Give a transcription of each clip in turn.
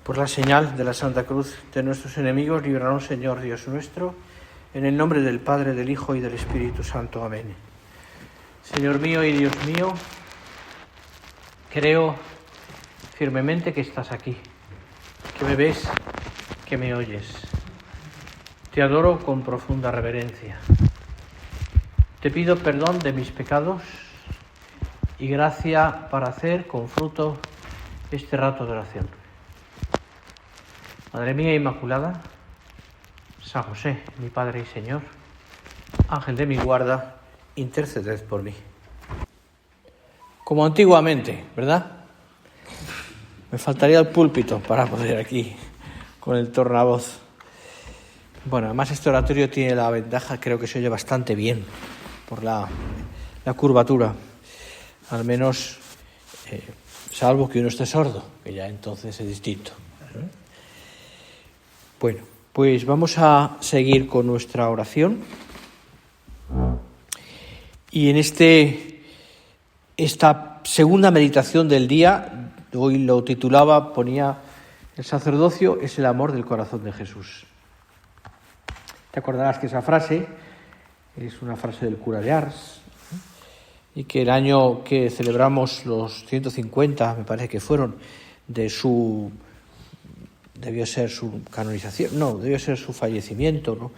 Por la señal de la Santa Cruz de nuestros enemigos, líbranos, Señor Dios nuestro, en el nombre del Padre, del Hijo y del Espíritu Santo. Amén. Señor mío y Dios mío, creo firmemente que estás aquí, que me ves, que me oyes. Te adoro con profunda reverencia. Te pido perdón de mis pecados y gracia para hacer con fruto este rato de oración. Madre mía Inmaculada, San José, mi Padre y Señor, Ángel de mi guarda, interceded por mí. Como antiguamente, ¿verdad? Me faltaría el púlpito para poder aquí con el tornavoz. Bueno, además este oratorio tiene la ventaja, creo que se oye bastante bien por la curvatura, al menos salvo que uno esté sordo, que ya entonces es distinto. Bueno, pues vamos a seguir con nuestra oración. Y en esta segunda meditación del día, hoy lo titulaba, ponía: el sacerdocio es el amor del corazón de Jesús. Te acordarás que esa frase es una frase del cura de Ars, y que el año que celebramos los 150, me parece que fueron, debió ser su canonización, no, debió ser su fallecimiento, ¿no?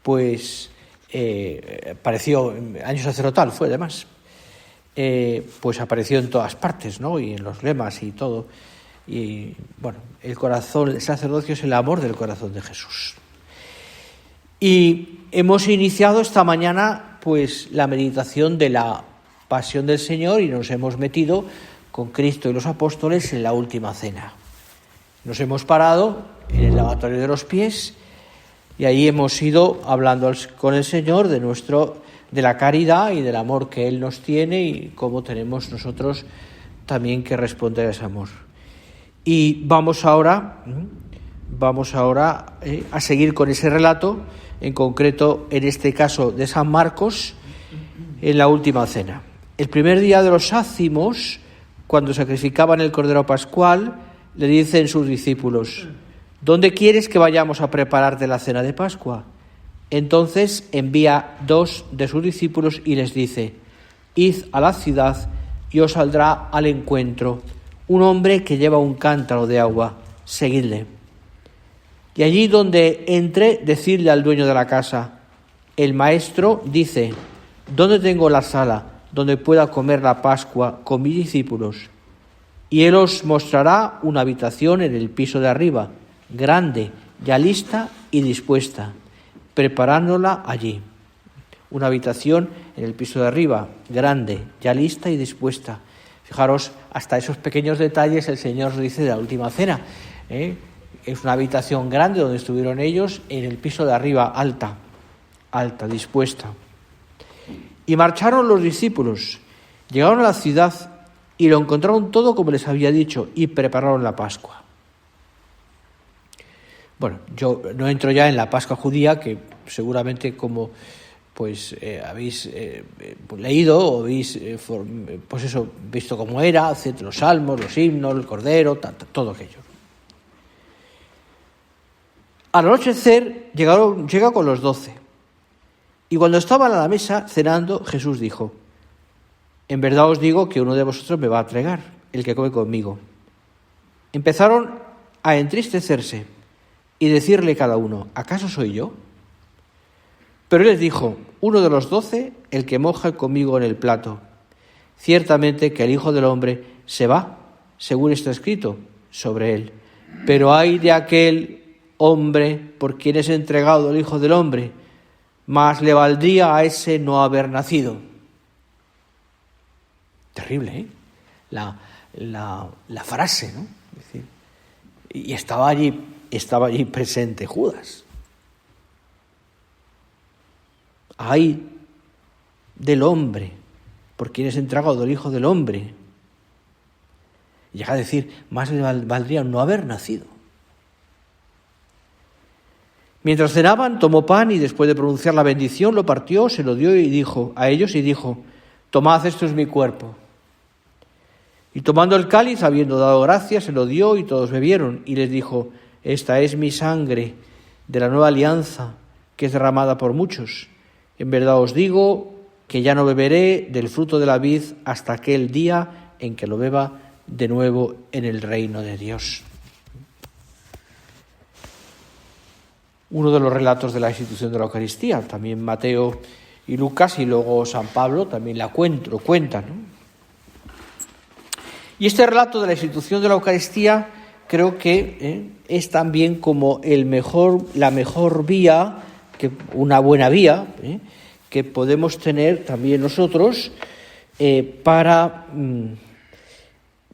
Pues apareció, año sacerdotal fue además, pues apareció en todas partes, ¿no? Y en los lemas y todo. Y bueno, el sacerdocio es el amor del corazón de Jesús. Y hemos iniciado esta mañana pues la meditación de la pasión del Señor y nos hemos metido con Cristo y los apóstoles en la última cena. Nos hemos parado en el lavatorio de los pies y ahí hemos ido hablando con el Señor de la caridad y del amor que Él nos tiene y cómo tenemos nosotros también que responder a ese amor. Y vamos ahora a seguir con ese relato, en concreto en este caso de San Marcos, en la última cena. El primer día de los ácimos, cuando sacrificaban el Cordero Pascual, le dicen sus discípulos: ¿dónde quieres que vayamos a prepararte la cena de Pascua? Entonces envía 2 de sus discípulos y les dice: id a la ciudad y os saldrá al encuentro un hombre que lleva un cántaro de agua, seguidle. Y allí donde entre, decidle al dueño de la casa: el maestro dice, ¿dónde tengo la sala donde pueda comer la Pascua con mis discípulos? Y él os mostrará una habitación en el piso de arriba, grande, ya lista y dispuesta, preparándola allí. Una habitación en el piso de arriba, grande, ya lista y dispuesta. Fijaros, hasta esos pequeños detalles el Señor nos dice de la última cena. Es una habitación grande donde estuvieron ellos, en el piso de arriba, alta, dispuesta. Y marcharon los discípulos, llegaron a la ciudad y lo encontraron todo como les había dicho y prepararon la Pascua. Bueno, yo no entro ya en la Pascua judía, que seguramente como pues habéis leído o habéis visto cómo era, los salmos, los himnos, el cordero, todo aquello. Al anochecer llega con los 12. Y cuando estaban a la mesa cenando, Jesús dijo: en verdad os digo que uno de vosotros me va a entregar, el que come conmigo. Empezaron a entristecerse y decirle cada uno: ¿acaso soy yo? Pero él les dijo: uno de los 12, el que moja conmigo en el plato. Ciertamente que el Hijo del Hombre se va, según está escrito sobre él. Pero ay de aquel hombre por quien es entregado el Hijo del Hombre, más le valdría a ese no haber nacido. Terrible, ¿eh? La frase, ¿no? Es decir, y estaba allí presente Judas. Ay del hombre por quien es entregado el Hijo del Hombre. Y llega a decir, más le valdría no haber nacido. Mientras cenaban, tomó pan y después de pronunciar la bendición, lo partió, se lo dio y dijo a ellos, tomad, esto es mi cuerpo. Y tomando el cáliz, habiendo dado gracias, se lo dio y todos bebieron. Y les dijo: esta es mi sangre de la nueva alianza, que es derramada por muchos. En verdad os digo que ya no beberé del fruto de la vid hasta aquel día en que lo beba de nuevo en el reino de Dios. Uno de los relatos de la institución de la Eucaristía, también Mateo y Lucas, y luego San Pablo también lo cuentan, ¿no? Y este relato de la institución de la Eucaristía creo que es también como la mejor vía, una buena vía, que podemos tener también nosotros para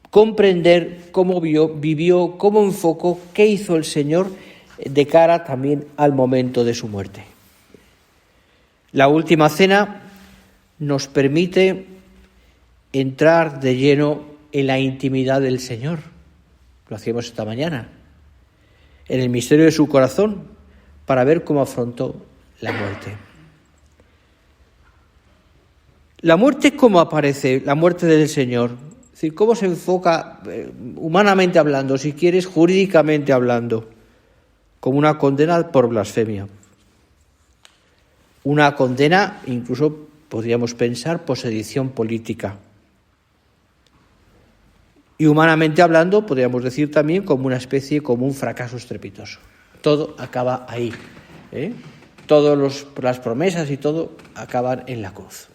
comprender cómo vivió, cómo enfocó, qué hizo el Señor de cara también al momento de su muerte. La última cena nos permite entrar de lleno en la intimidad del Señor. Lo hacíamos esta mañana, en el misterio de su corazón, para ver cómo afrontó la muerte. La muerte, ¿cómo aparece? La muerte del Señor. Es decir, ¿cómo se enfoca humanamente hablando, si quieres, jurídicamente hablando? Como una condena por blasfemia. Una condena, incluso podríamos pensar, por sedición política. Y humanamente hablando, podríamos decir también como una especie, como un fracaso estrepitoso. Todo acaba ahí. Todas las promesas y todo acaban en la cruz.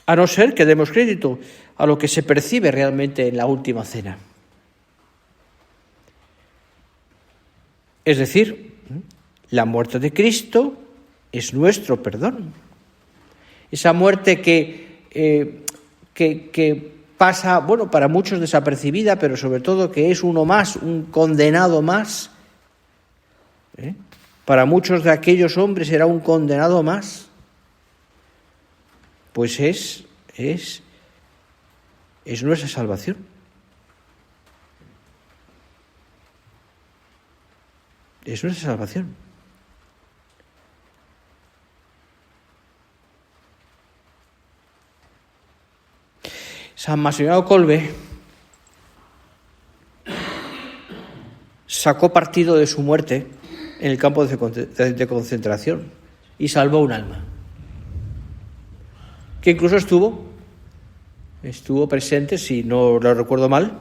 A no ser que demos crédito a lo que se percibe realmente en la última cena. Es decir, la muerte de Cristo es nuestro perdón. Esa muerte que pasa, bueno, para muchos desapercibida, pero sobre todo que es uno más, un condenado más. Para muchos de aquellos hombres era un condenado más. Pues es nuestra salvación. Es nuestra salvación. San Maximiliano Kolbe sacó partido de su muerte en el campo de concentración y salvó un alma, que incluso estuvo presente, si no lo recuerdo mal,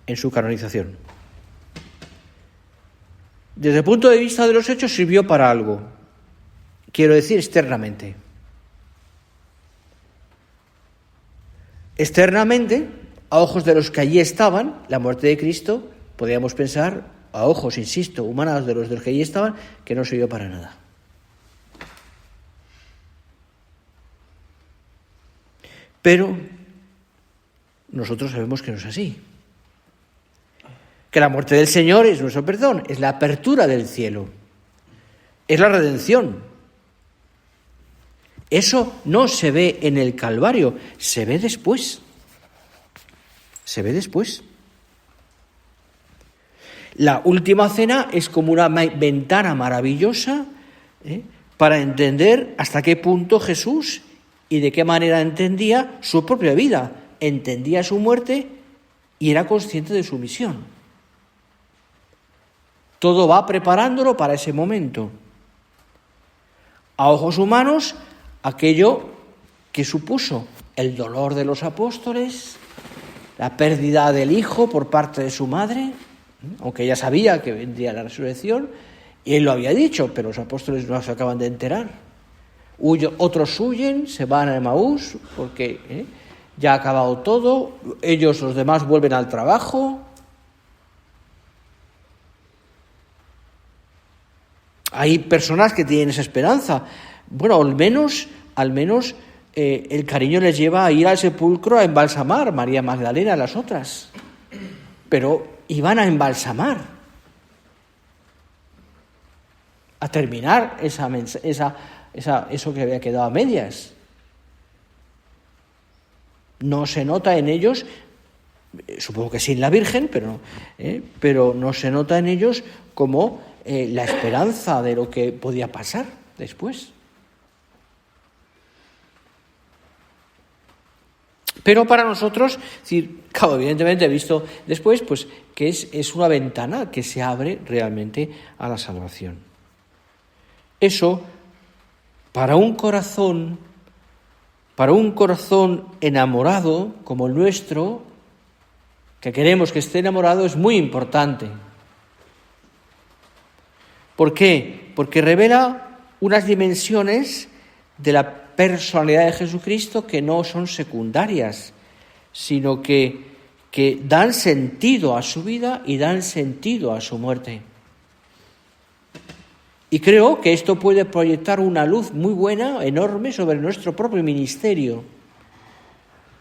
en su canonización. Desde el punto de vista de los hechos sirvió para algo, quiero decir externamente. Externamente, a ojos de los que allí estaban, la muerte de Cristo, podríamos pensar, a ojos, insisto, humanos de los que allí estaban, que no sirvió para nada. Pero nosotros sabemos que no es así. Que la muerte del Señor es nuestro perdón, es la apertura del cielo, es la redención. Eso no se ve en el Calvario, se ve después. Se ve después. La última cena es como una ventana maravillosa para entender hasta qué punto Jesús y de qué manera entendía su propia vida, entendía su muerte y era consciente de su misión. Todo va preparándolo para ese momento. A ojos humanos, aquello que supuso el dolor de los apóstoles, la pérdida del hijo por parte de su madre, aunque ella sabía que vendría la resurrección, y él lo había dicho, pero los apóstoles no se acaban de enterar. Otros huyen, se van a Emaús, porque ya ha acabado todo, los demás vuelven al trabajo. Hay personas que tienen esa esperanza. Bueno, al menos el cariño les lleva a ir al sepulcro a embalsamar, María Magdalena, las otras. Pero iban a embalsamar, a terminar eso que había quedado a medias. No se nota en ellos, supongo que sin la Virgen, pero no se nota en ellos como la esperanza de lo que podía pasar después. Pero para nosotros, claro, evidentemente he visto después, pues que es una ventana que se abre realmente a la salvación. Eso, para un corazón enamorado como el nuestro, que queremos que esté enamorado, es muy importante. ¿Por qué? Porque revela unas dimensiones de la personalidad de Jesucristo que no son secundarias, sino que dan sentido a su vida y dan sentido a su muerte. Y creo que esto puede proyectar una luz muy buena, enorme, sobre nuestro propio ministerio.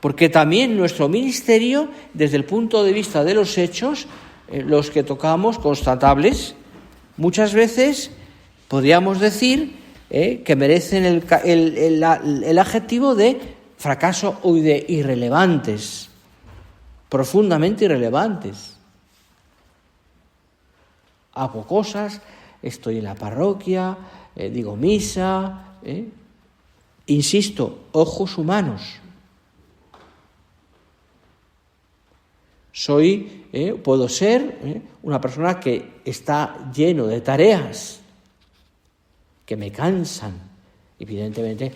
Porque también nuestro ministerio, desde el punto de vista de los hechos, los que tocamos, constatables, muchas veces podríamos decir que merecen el adjetivo de fracaso o de irrelevantes, profundamente irrelevantes. Hago cosas, estoy en la parroquia, digo misa, insisto, ojos humanos. Puedo ser una persona que está lleno de tareas que me cansan. Evidentemente,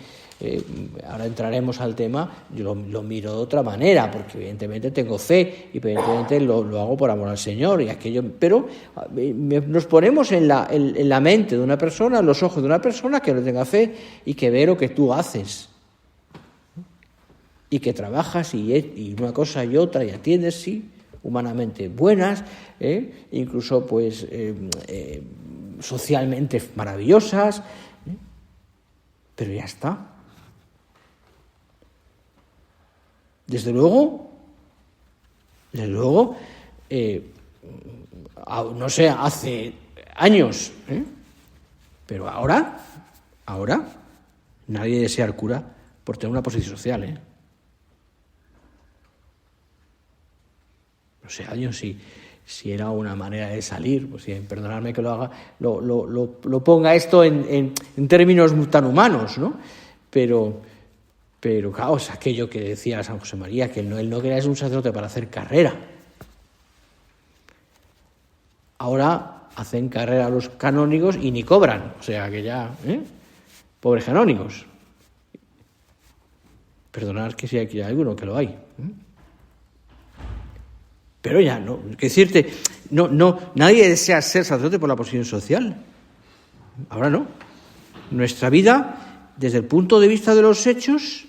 ahora entraremos al tema, yo lo miro de otra manera, porque evidentemente tengo fe y evidentemente lo hago por amor al Señor y aquello, pero nos ponemos en la mente de una persona, en los ojos de una persona que no tenga fe y que ve lo que tú haces y que trabajas y una cosa y otra y atiendes, sí, humanamente buenas, incluso pues socialmente maravillosas, pero ya está. Desde luego, no sé, hace años, pero ahora nadie desea al cura por tener una posición social, No sé, años si era una manera de salir, pues perdonadme que lo haga, lo ponga esto en términos tan humanos, ¿no? Pero claro, es aquello que decía San José María, que él no quería ser un sacerdote para hacer carrera. Ahora hacen carrera los canónigos y ni cobran, o sea que ya, pobres canónigos. Perdonad que si hay alguno que lo hay. Pero ya no, es decirte, nadie desea ser sacerdote por la posición social. Ahora no. Nuestra vida, desde el punto de vista de los hechos,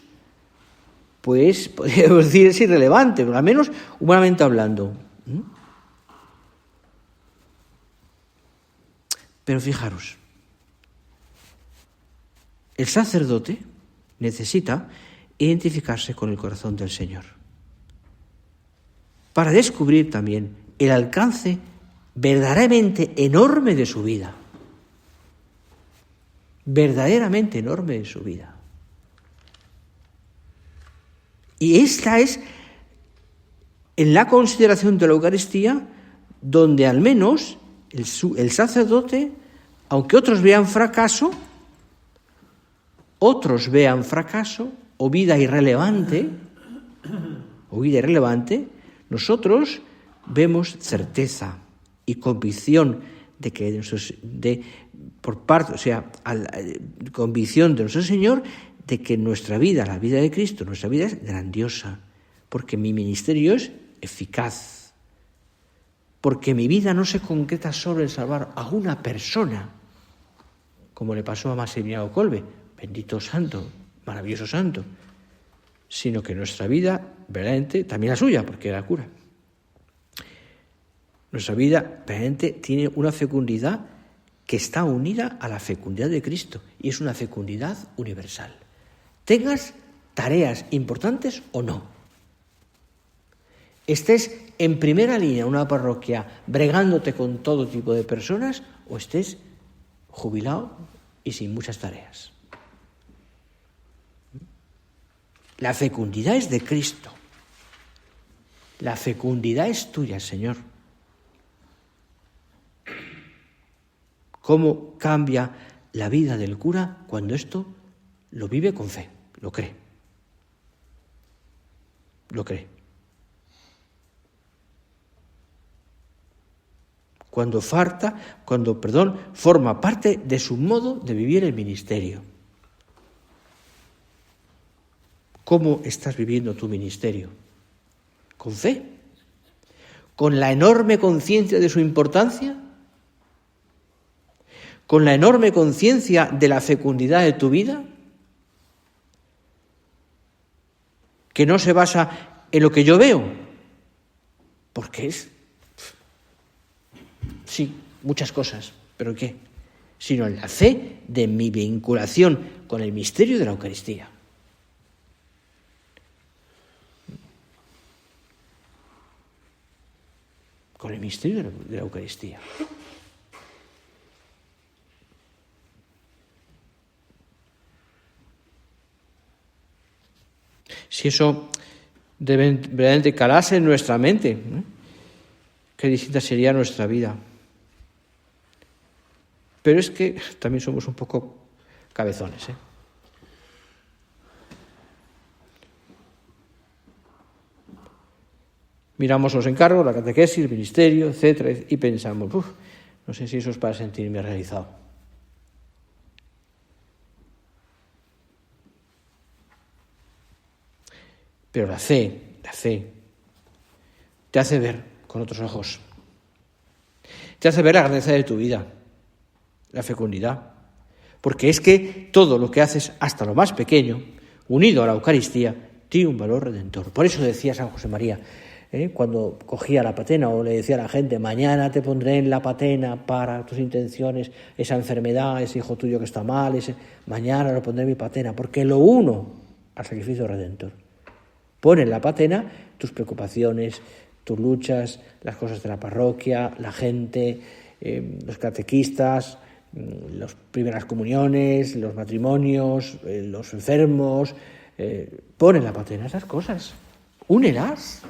pues podríamos decir es irrelevante, al menos humanamente hablando. Pero fijaros, el sacerdote necesita identificarse con el corazón del Señor para descubrir también el alcance verdaderamente enorme de su vida. Verdaderamente enorme de su vida. Y esta es, en la consideración de la Eucaristía, donde al menos el sacerdote, aunque otros vean fracaso o vida irrelevante, nosotros vemos certeza y convicción de que convicción de nuestro Señor de que nuestra vida, la vida de Cristo, nuestra vida es grandiosa, porque mi ministerio es eficaz, porque mi vida no se concreta solo en salvar a una persona, como le pasó a Maximiliano Kolbe, bendito santo, maravilloso santo, sino que nuestra vida, verdaderamente, también la suya, porque era cura, nuestra vida verdaderamente tiene una fecundidad que está unida a la fecundidad de Cristo, y es una fecundidad universal. Tengas tareas importantes o no, estés en primera línea en una parroquia bregándote con todo tipo de personas, o estés jubilado y sin muchas tareas. La fecundidad es de Cristo. La fecundidad es tuya, Señor. ¿Cómo cambia la vida del cura cuando esto lo vive con fe, lo cree? lo cree. Forma parte de su modo de vivir el ministerio. ¿Cómo estás viviendo tu ministerio? ¿Con fe? ¿Con la enorme conciencia de su importancia? ¿Con la enorme conciencia de la fecundidad de tu vida? Que no se basa en lo que yo veo, porque sí, muchas cosas, pero ¿qué? Sino en la fe de mi vinculación con el misterio de la Eucaristía. Con el misterio de la Eucaristía. Si eso verdaderamente calase en nuestra mente, qué distinta sería nuestra vida. Pero es que también somos un poco cabezones, Miramos los encargos, la catequesis, el ministerio, etcétera, y pensamos, no sé si eso es para sentirme realizado. Pero la fe te hace ver con otros ojos. Te hace ver la grandeza de tu vida, la fecundidad. Porque es que todo lo que haces, hasta lo más pequeño, unido a la Eucaristía, tiene un valor redentor. Por eso decía San José María, cuando cogía la patena o le decía a la gente, mañana te pondré en la patena para tus intenciones, esa enfermedad, ese hijo tuyo que está mal, mañana lo pondré en mi patena, porque lo uno al sacrificio redentor. Pon en la patena tus preocupaciones, tus luchas, las cosas de la parroquia, la gente, los catequistas, las primeras comuniones, los matrimonios, los enfermos. Pon en la patena esas cosas. Únelas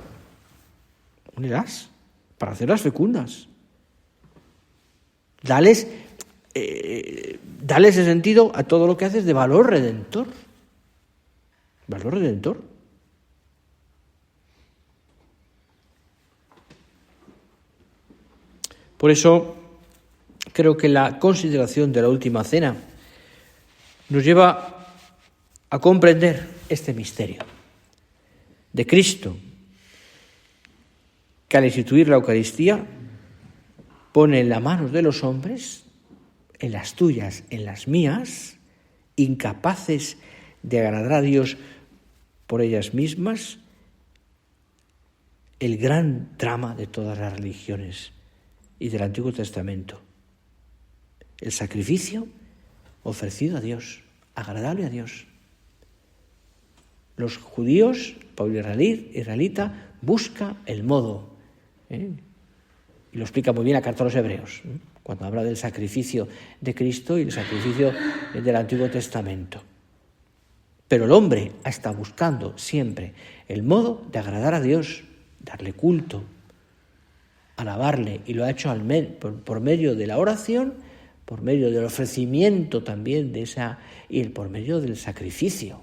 para hacerlas fecundas. Dales ese sentido a todo lo que haces de valor redentor. Valor redentor. Por eso creo que la consideración de la última cena nos lleva a comprender este misterio de Cristo, que al instituir la Eucaristía pone en las manos de los hombres, en las tuyas, en las mías, incapaces de agradar a Dios por ellas mismas, el gran drama de todas las religiones y del Antiguo Testamento. El sacrificio ofrecido a Dios, agradable a Dios. Los judíos, el pueblo israelita, busca el modo, y lo explica muy bien la carta a los Hebreos, cuando habla del sacrificio de Cristo y el sacrificio del Antiguo Testamento. Pero el hombre está buscando siempre el modo de agradar a Dios, darle culto, alabarle, y lo ha hecho por medio de la oración, por medio del ofrecimiento también y por medio del sacrificio,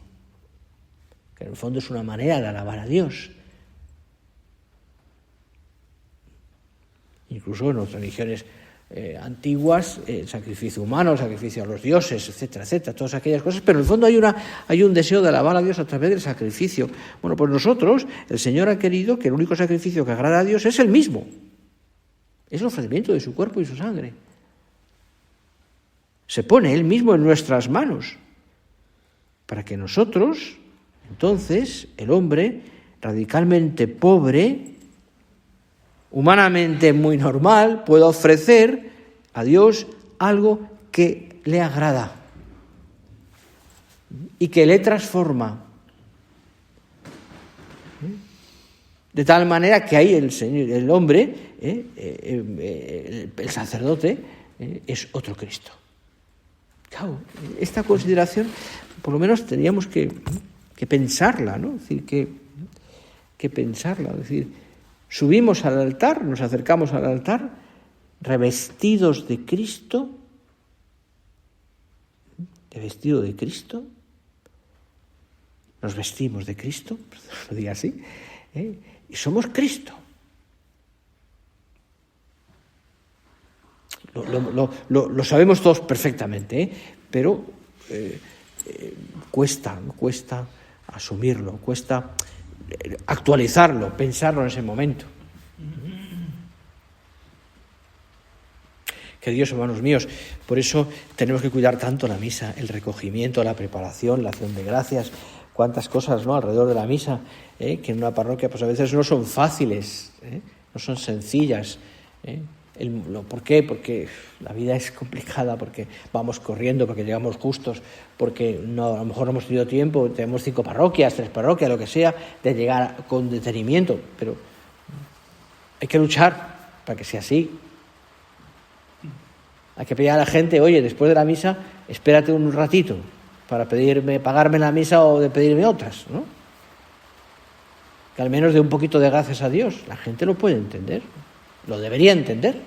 que en el fondo es una manera de alabar a Dios. Incluso en las religiones antiguas, el sacrificio humano, el sacrificio a los dioses, etcétera, etcétera, todas aquellas cosas, pero en el fondo hay un deseo de alabar a Dios a través del sacrificio. Bueno, pues nosotros, el Señor ha querido que el único sacrificio que agrada a Dios es el mismo. Es el ofrecimiento de su cuerpo y su sangre. Se pone Él mismo en nuestras manos para que nosotros, entonces, el hombre radicalmente pobre, humanamente muy normal, pueda ofrecer a Dios algo que le agrada y que le transforma. De tal manera que ahí el hombre, el sacerdote, es otro Cristo. Claro, esta consideración, por lo menos teníamos que pensarla, ¿no? Es decir, que pensarla. Es decir, subimos al altar, nos acercamos al altar, revestidos de Cristo, nos vestimos de Cristo, lo diga así, Y somos Cristo. Lo sabemos todos perfectamente, pero cuesta asumirlo, cuesta actualizarlo, pensarlo en ese momento. Que Dios, hermanos míos, por eso tenemos que cuidar tanto la misa, el recogimiento, la preparación, la acción de gracias, cuántas cosas, ¿no?, alrededor de la misa, que en una parroquia pues a veces no son fáciles, no son sencillas. ¿Por qué? Porque la vida es complicada, porque vamos corriendo, porque llegamos justos, porque a lo mejor no hemos tenido tiempo, tenemos 5 parroquias, 3 parroquias, lo que sea, de llegar con detenimiento, pero hay que luchar para que sea así. Hay que pedir a la gente, oye, después de la misa, espérate un ratito para pagarme la misa o de pedirme otras, ¿no? Que al menos dé un poquito de gracias a Dios. La gente lo puede entender, lo debería entender.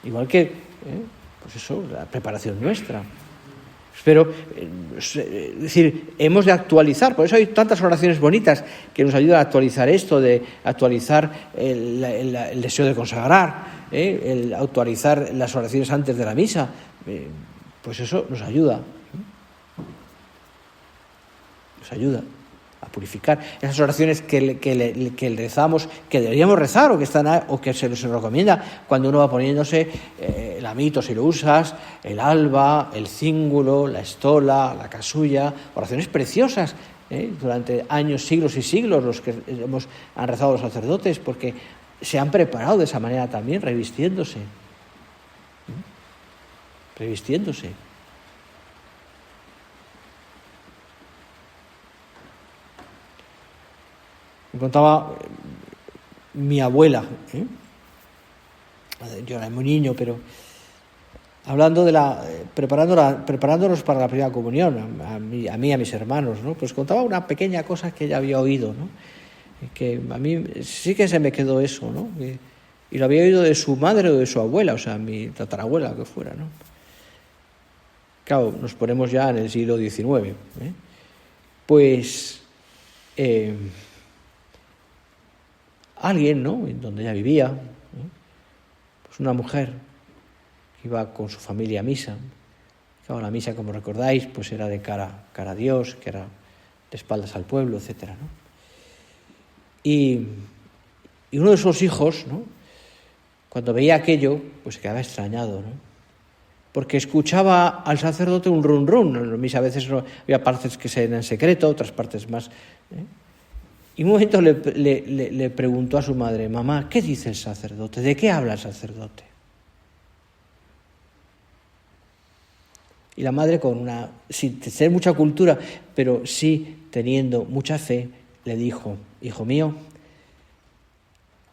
Igual que, pues eso, la preparación nuestra. Pero, es decir, hemos de actualizar, por eso hay tantas oraciones bonitas que nos ayudan a actualizar esto, de actualizar el deseo de consagrar, el actualizar las oraciones antes de la misa, pues eso nos ayuda a purificar. Esas oraciones que rezamos, que deberíamos rezar o que se nos recomienda cuando uno va poniéndose el amito si lo usas, el alba, el cíngulo, la estola, la casulla, oraciones preciosas, durante años, siglos y siglos los que han rezado los sacerdotes, porque se han preparado de esa manera también, revistiéndose. Me contaba mi abuela, yo era muy niño, pero hablando preparándonos para la primera comunión, a mí y a mis hermanos, ¿no? Pues contaba una pequeña cosa que ella había oído, ¿no? Que a mí sí que se me quedó eso, ¿no? Y lo había oído de su madre o de su abuela, o sea, mi tatarabuela, que fuera, ¿no? Claro, nos ponemos ya en el siglo XIX, Pues alguien, ¿no?, en donde ella vivía, pues una mujer que iba con su familia a misa. Claro, la misa, como recordáis, pues era de cara a Dios, que era de espaldas al pueblo, etcétera, ¿no? Y uno de sus hijos, ¿no?, cuando veía aquello, pues se quedaba extrañado, ¿no? Porque escuchaba al sacerdote un run run. En la misa a veces había partes que se eran en secreto, otras partes más. Y un momento le preguntó a su madre: mamá, ¿qué dice el sacerdote? ¿De qué habla el sacerdote? Y la madre, sin tener mucha cultura, pero sí teniendo mucha fe, le dijo: hijo mío,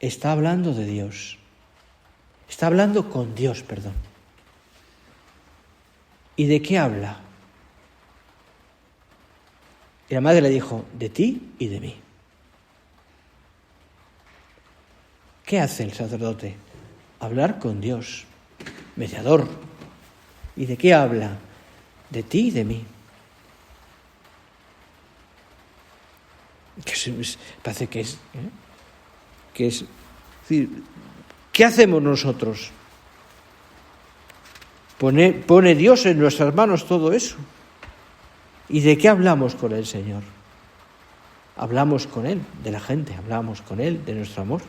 está hablando de Dios. Está hablando con Dios, perdón. ¿Y de qué habla? Y la madre le dijo: de ti y de mí. ¿Qué hace el sacerdote? Hablar con Dios, mediador. ¿Y de qué habla? De ti y de mí. Parece que es decir, ¿qué hacemos nosotros? Pone Dios en nuestras manos todo eso. ¿Y de qué hablamos con el Señor? Hablamos con Él, de la gente, hablamos con Él, de nuestro amor.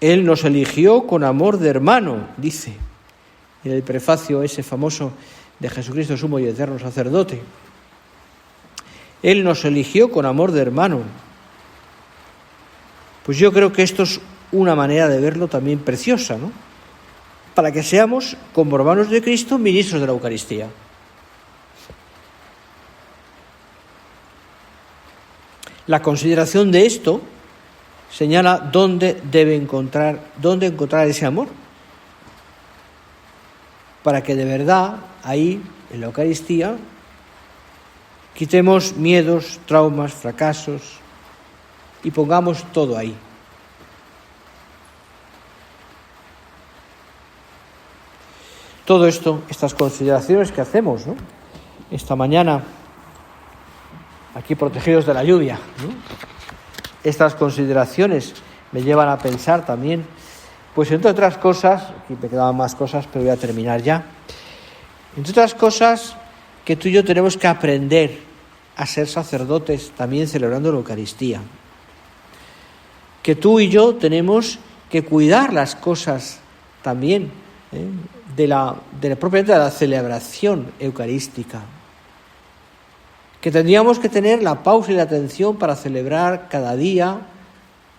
Él nos eligió con amor de hermano, dice en el prefacio ese famoso de Jesucristo, sumo y eterno sacerdote. Él nos eligió con amor de hermano. Pues yo creo que esto es una manera de verlo también preciosa, ¿no? Para que seamos, como hermanos de Cristo, ministros de la Eucaristía. La consideración de esto señala dónde encontrar ese amor, para que de verdad ahí, en la Eucaristía, quitemos miedos, traumas, fracasos y pongamos todo ahí. Todo esto, estas consideraciones que hacemos, ¿no?, esta mañana, aquí protegidos de la lluvia, ¿no?, estas consideraciones me llevan a pensar también, pues entre otras cosas, aquí me quedaban más cosas, pero voy a terminar ya, entre otras cosas, que tú y yo tenemos que aprender a ser sacerdotes también celebrando la Eucaristía. Que tú y yo tenemos que cuidar las cosas también, propiamente de la celebración eucarística. Que tendríamos que tener la pausa y la atención para celebrar cada día,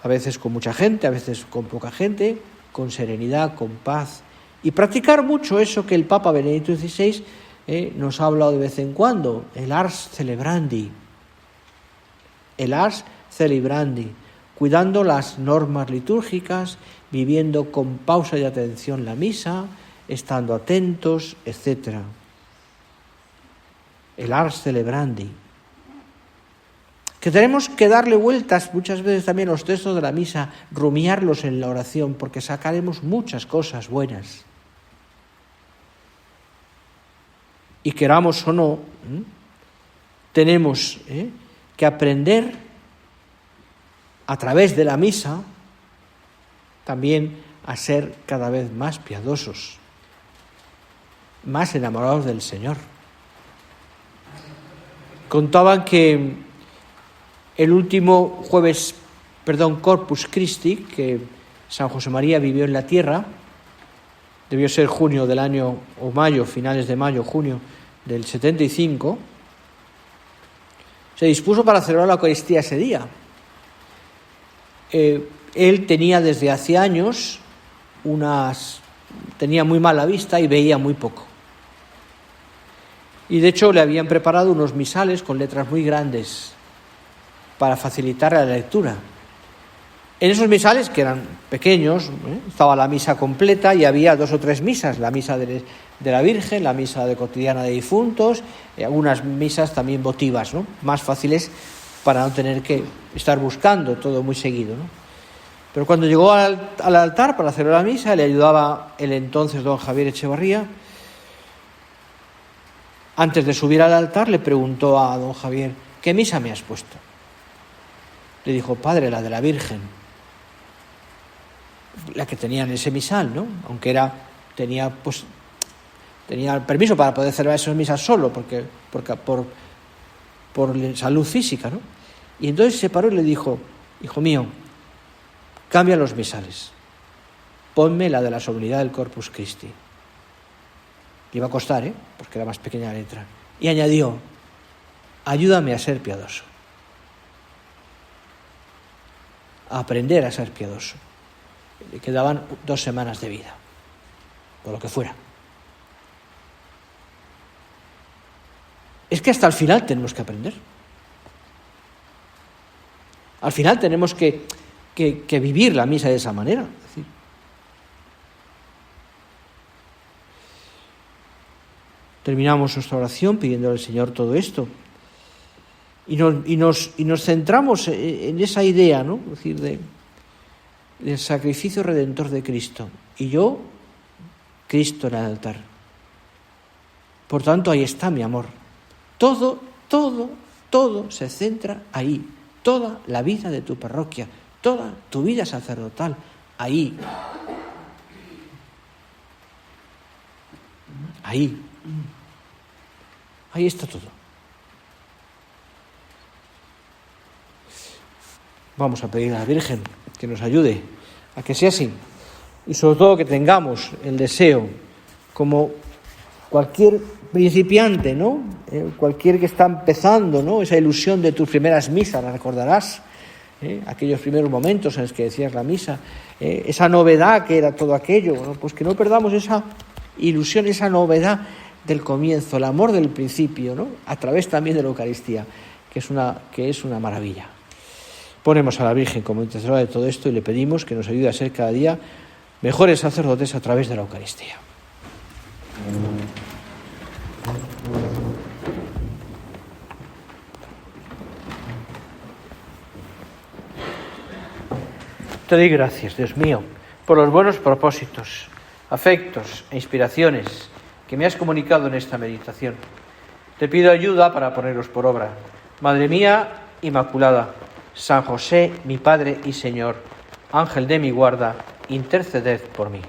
a veces con mucha gente, a veces con poca gente, con serenidad, con paz, y practicar mucho eso que el Papa Benedicto XVI nos ha hablado de vez en cuando, el ars celebrandi, cuidando las normas litúrgicas, viviendo con pausa y atención la misa, estando atentos, etc. El ars celebrandi. Que tenemos que darle vueltas muchas veces también a los textos de la misa, rumiarlos en la oración, porque sacaremos muchas cosas buenas. Y queramos o no, tenemos que aprender a través de la misa también a ser cada vez más piadosos, más enamorados del Señor. Contaban que el último Corpus Christi, que San José María vivió en la tierra, debió ser junio del año, o mayo, finales de mayo, junio del 75, se dispuso para celebrar la Eucaristía ese día. Él tenía desde hace años tenía muy mala vista y veía muy poco. Y de hecho le habían preparado unos misales con letras muy grandes para facilitar la lectura. En esos misales, que eran pequeños, estaba la misa completa y había 2 o 3 misas, la misa de la Virgen, la misa de cotidiana de difuntos, y algunas misas también votivas, ¿no?, más fáciles para no tener que estar buscando todo muy seguido, ¿no? Pero cuando llegó al altar para celebrar la misa, le ayudaba el entonces don Javier Echevarría. Antes de subir al altar le preguntó a don Javier: ¿qué misa me has puesto? Le dijo: padre, la de la Virgen. La que tenía en ese misal, ¿no? Aunque tenía permiso para poder celebrar esas misas solo, porque por salud física, ¿no? Y entonces se paró y le dijo: hijo mío, cambia los misales, ponme la de la solemnidad del Corpus Christi. Le iba a costar, porque era más pequeña la letra. Y añadió: ayúdame a ser piadoso, a aprender a ser piadoso. Le quedaban 2 semanas de vida, por lo que fuera. Es que hasta el final tenemos que aprender. Al final tenemos que vivir la misa de esa manera. Es decir, terminamos nuestra oración pidiéndole al Señor todo esto. Y nos centramos en esa idea, ¿no? Es decir, del sacrificio redentor de Cristo. Y yo, Cristo en el altar. Por tanto, ahí está mi amor. Todo se centra ahí. Toda la vida de tu parroquia, toda tu vida sacerdotal, ahí. Ahí está todo. Vamos a pedir a la Virgen que nos ayude a que sea así. Y sobre todo que tengamos el deseo, como cualquier principiante, ¿no? Cualquier que está empezando, ¿no? Esa ilusión de tus primeras misas, la recordarás, aquellos primeros momentos en los que decías la misa, esa novedad que era todo aquello, ¿no? Pues que no perdamos esa ilusión, esa novedad del comienzo, el amor del principio, ¿no? A través también de la Eucaristía, que es una maravilla. Ponemos a la Virgen como intercesora de todo esto y le pedimos que nos ayude a ser cada día mejores sacerdotes a través de la Eucaristía. Te doy gracias, Dios mío, por los buenos propósitos, afectos e inspiraciones que me has comunicado en esta meditación. Te pido ayuda para ponerlos por obra. Madre mía Inmaculada, San José, mi Padre y Señor, Ángel de mi guarda, interceded por mí.